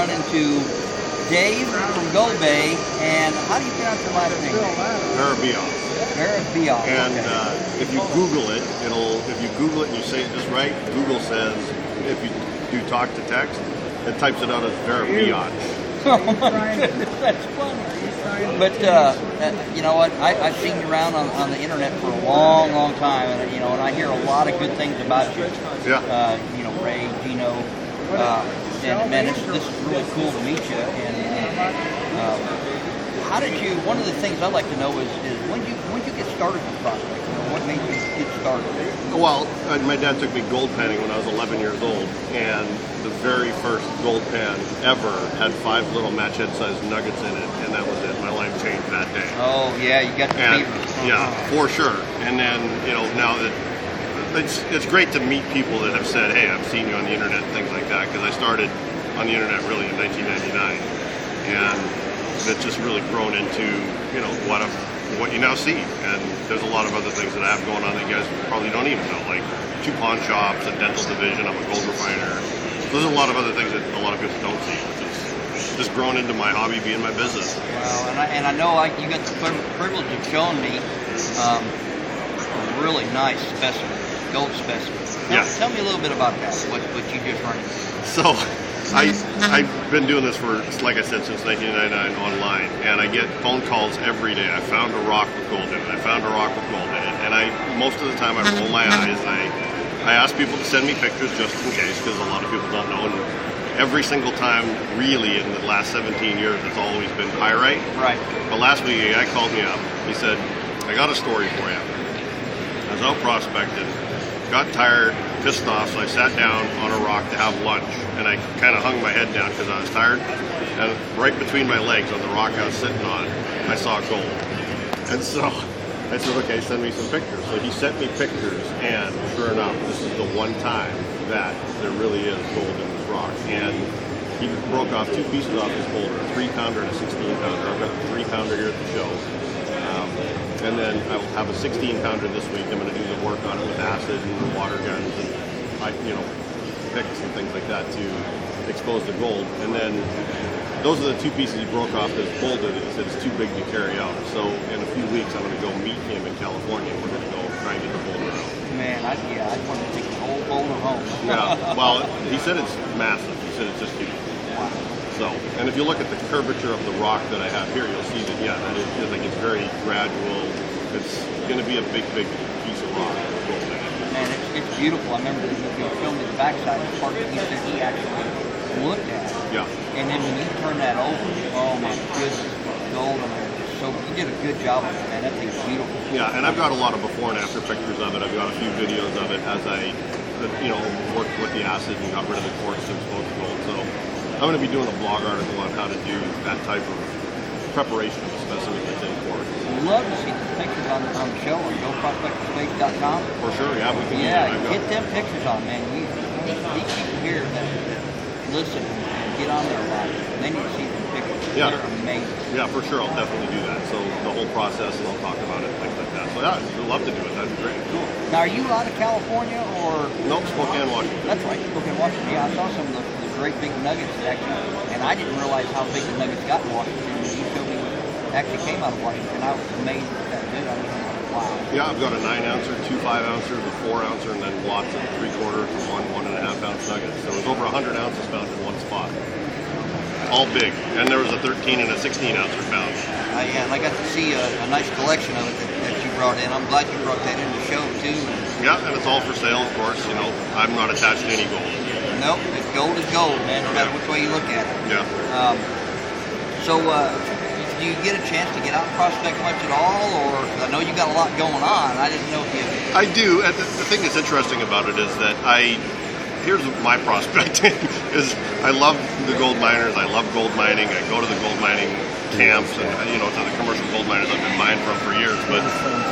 run into Dave from Gold Bay, and how do you pronounce your last name? Marabios. And if you Google it, if you Google it and you say it just right, Google says, if you do talk to text, it types it out as Marabios. Oh my goodness, that's funny. But you know what? I've seen you around on the internet for a long, long time, and and I hear a lot of good things about you. Yeah. Ray, Gino, and man, this is really cool to meet you. And how did you? One of the things I'd like to know is when you get started with Prospect? What made you get started? Well, my dad took me gold panning when I was 11 years old, and the very first gold pan ever had 5 little match head sized nuggets in it, and that was it. My life changed that day. Oh yeah, you got the fever. Yeah, for sure. And then now that it's great to meet people that have said, "Hey, I've seen you on the internet," and things like that, because I started on the internet really in 1999, and it's just really grown into what you now see. And there's a lot of other things that I have going on that you guys probably don't even know, like 2 pawn shops, a dental division, I'm a gold refiner. There's a lot of other things that a lot of people don't see, which is just grown into my hobby being my business. Wow, and I know you got the privilege of showing me a really nice specimen, gold specimen. Tell me a little bit about that, what you just run. So, I've been doing this for, like I said, since 1999 online, and I get phone calls every day. I found a rock with gold in it. I found a rock with gold in it. And most of the time I roll my eyes, and I ask people to send me pictures just in case, because a lot of people don't know. And every single time, really, in the last 17 years, it's always been pyrite. Right. But last week, a guy called me up. He said, "I got a story for you. I was out prospecting, got tired, pissed off, so I sat down on a rock to have lunch, and I kind of hung my head down because I was tired, and right between my legs on the rock I was sitting on, I saw gold." And so I said, "Okay, send me some pictures." So he sent me pictures, and sure enough, this is the one time that there really is gold in this rock. And he broke off 2 pieces off his boulder, a 3-pounder and a 16-pounder. I've got the 3-pounder here at the show. And then I'll have a 16-pounder this week. I'm going to do the work on it with acid and water guns and picks and things like that to expose the gold. And then those are the 2 pieces he broke off his boulder that he said is too big to carry out. So in a few weeks, I'm going to go meet him in California, and we're going to go try and get the boulder out. Man, I'd want to take the whole boulder home. Yeah, well, he said it's massive. He said it's just huge. Wow. So, and if you look at the curvature of the rock that I have here, you'll see that, it's very gradual. It's going to be a big, big piece of rock. Man, it's beautiful. I remember you showed me the backside, the part that he said he actually looked at. Yeah. And then when you turn that over, oh my goodness, gold on there. So you did a good job with it, man. That thing's beautiful. Yeah, and I've got a lot of before and after pictures of it. I've got a few videos of it as I, worked with the acid and got rid of the quartz to expose the gold. So I'm going to be doing a blog article on how to do that type of preparation of a specimen that's in quartz. I'd love to see the pictures on the show on GoProspectorsSpace.com. For sure, yeah. We can get them pictures on, man. These people here that listen and get on there a lot, they need to see them pictures. Yeah. They're amazing. Yeah, for sure. I'll definitely do that. So the whole process, and I'll talk about it, things like that. So yeah, I'd love to do it. That'd be great. Cool. Now, are you out of California or? Nope, Spokane, Washington. That's right, Spokane, Washington. Yeah, I saw some of the great big nuggets that actually, and I didn't realize how big the nuggets got in Washington. When you showed me what actually came out of Washington, I was amazed at that. Dude, I mean, wow. Yeah, I've got a 9-ouncer, 2 5-ouncer, the 4-ouncer, and then lots of 3/4, 1.5-ounce nuggets. So it was over 100 ounces found in one spot. All big, and there was a 13 and a 16-ouncer found. Yeah, and I got to see a nice collection of it that you brought in. I'm glad you brought that in the show too. Yeah, and it's all for sale, of course. I'm not attached to any gold. Nope, gold is gold, man. No matter which way you look at it. Yeah. So, do you get a chance to get out and prospect much at all, or I know you got a lot going on. I didn't know if you. I do. And the thing that's interesting about it is that here's my prospecting is I love the gold miners. I love gold mining. I go to the gold mining camps and to the commercial gold miners I've been mining from for years. But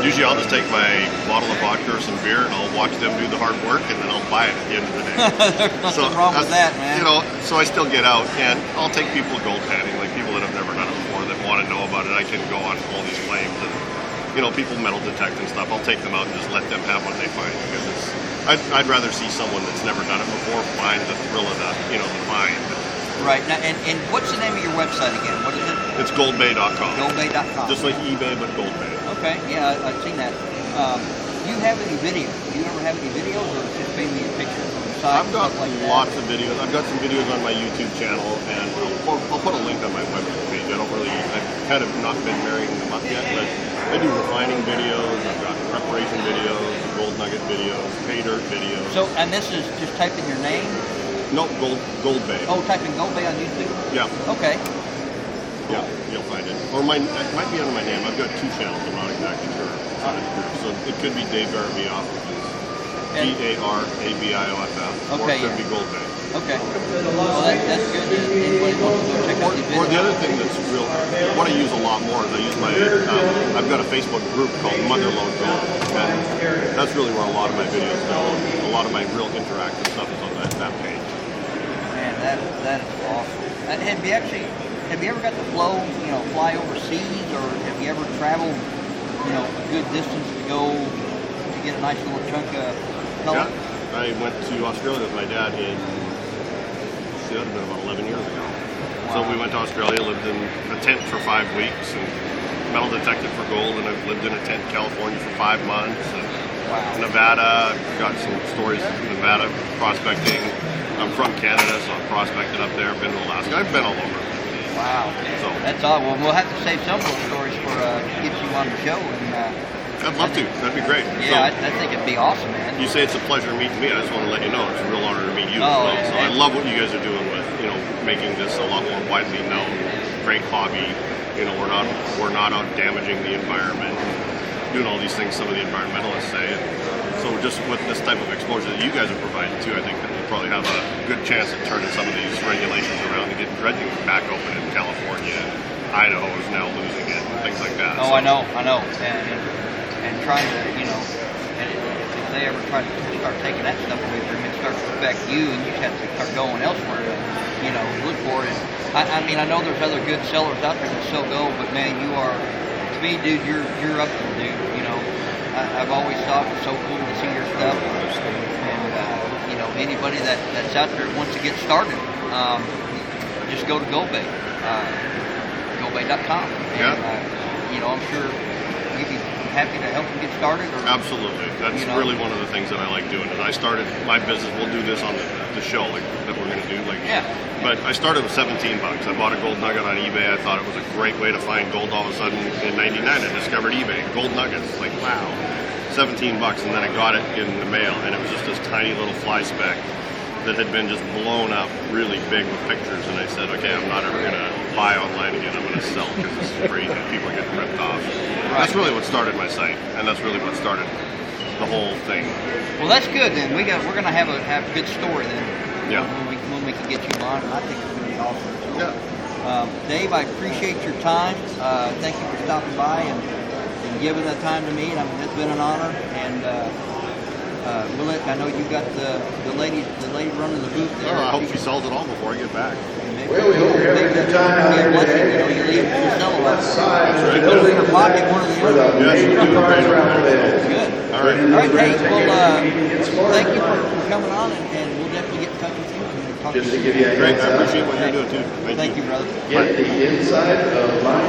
usually I'll just take my bottle of vodka or some beer and I'll watch them do the hard work and then I'll buy it at the end of the day. There's nothing wrong with that, man. So I still get out and I'll take people gold panning, like people that have never done it before that want to know about it. I can go on all these claims and people metal detect and stuff. I'll take them out and just let them have what they find because I'd rather see someone that's never done it before find the thrill of the find Right. Now, and what's the name of your website again? What is it? It's goldbay.com. Goldbay.com. Just like eBay, but Goldbay. Okay. Yeah, I've seen that. Do you have any videos? Do you ever have any videos, or just mainly pictures on the site? I've got stuff like that? lots of videos. I've got some videos on my YouTube channel, and I'll put a link on my website page. I've kind of not been marrying them up yet, but I do refining videos. I've got preparation videos, gold nugget videos, pay dirt videos. So, and this is just typing your name? No, Gold Bay. Oh, typing Goldbay on YouTube? Yeah. Okay. Yeah, you'll find it. Or it might be under my name. I've got two channels. I'm not exactly sure. So it could be Dave Barabioff, which is Darabioff, or Okay, it could be Gold Bay. Okay. Well, that's good. Anybody wants to go check out these videos? Or the other thing that's real, what I use a lot more is I use my, I've got a Facebook group called Motherload Gold, and that's really where a lot of my videos go. A lot of my real interactive stuff is on that page. Man, that is awesome. Have you ever got to fly overseas, or have you ever traveled, a good distance to go to get a nice little chunk of color? Yeah, I went to Australia with my dad that would have been about 11 years ago. Wow. So we went to Australia, lived in a tent for 5 weeks, and metal detected for gold, and I've lived in a tent in California for 5 months. And Wow. Nevada, got some stories in Nevada prospecting. I'm from Canada, so I've prospected up there, been to Alaska. I've been all over. Wow. So That's all. Well, we'll have to save some of those stories for get you on the show. And I'd love to. That'd be great. yeah, So, I think it'd be awesome, man. you say it's a pleasure meeting me. I just want to let you know it's a real honor to meet you Oh, as well. So I and- love what you guys are doing with, making this a lot more widely known. Great hobby. We're not out damaging the environment, doing all these things some of the environmentalists say. So just with this type of exposure that you guys are providing too, I think that we'll probably have a good chance at turning some of these regulations around and getting dredging back open in California. Idaho is now losing it, and things like that. Oh, I know. And trying to, and if they ever try to start taking that stuff away from you, it starts to affect you, and you have to start going elsewhere to, look for it. I mean, I know there's other good sellers out there that sell gold, but man, you are, to me, dude, you're up there, dude. I've always thought it was so cool to see your stuff, and anybody that's out there that wants to get started, just go to Goldbay, Goldbay.com. Yeah. And, I'm sure you'd be happy to help them get started. Or, Absolutely. That's really one of the things that I like doing. Is I started my business. We'll do this on the show that we're going to do. Yeah. But I started with $17. I bought a gold nugget on eBay. I thought it was a great way to find gold. All of a sudden, in '99, I discovered eBay gold nuggets. Like, wow, $17, and then I got it in the mail, and it was just this tiny little fly speck that had been just blown up really big with pictures. And I said, okay, I'm not ever going to buy online again. I'm going to sell because this is crazy. People are getting ripped off. Right. That's really what started my site, and that's really what started the whole thing. Well, that's good then. We're going to have a good story then. Yeah. When we can get you on, I think it's going to be awesome. So, Yeah. Dave, I appreciate your time. Thank you for stopping by and giving the time to me. It's been an honor. And I know you got the lady running the booth there. I hope she sells it all before I get back. Well, we hope you're having a good time out there today. You leave it to sell a lot. That side You put it in your pocket, one or the where other. the major cars around the Good. All right. All right, hey, well, thank you for coming on, and we'll definitely get in touch with you and talk Just to to you. give you a Great. heads I up, appreciate what you're doing too. Thank you, brother. get the inside of my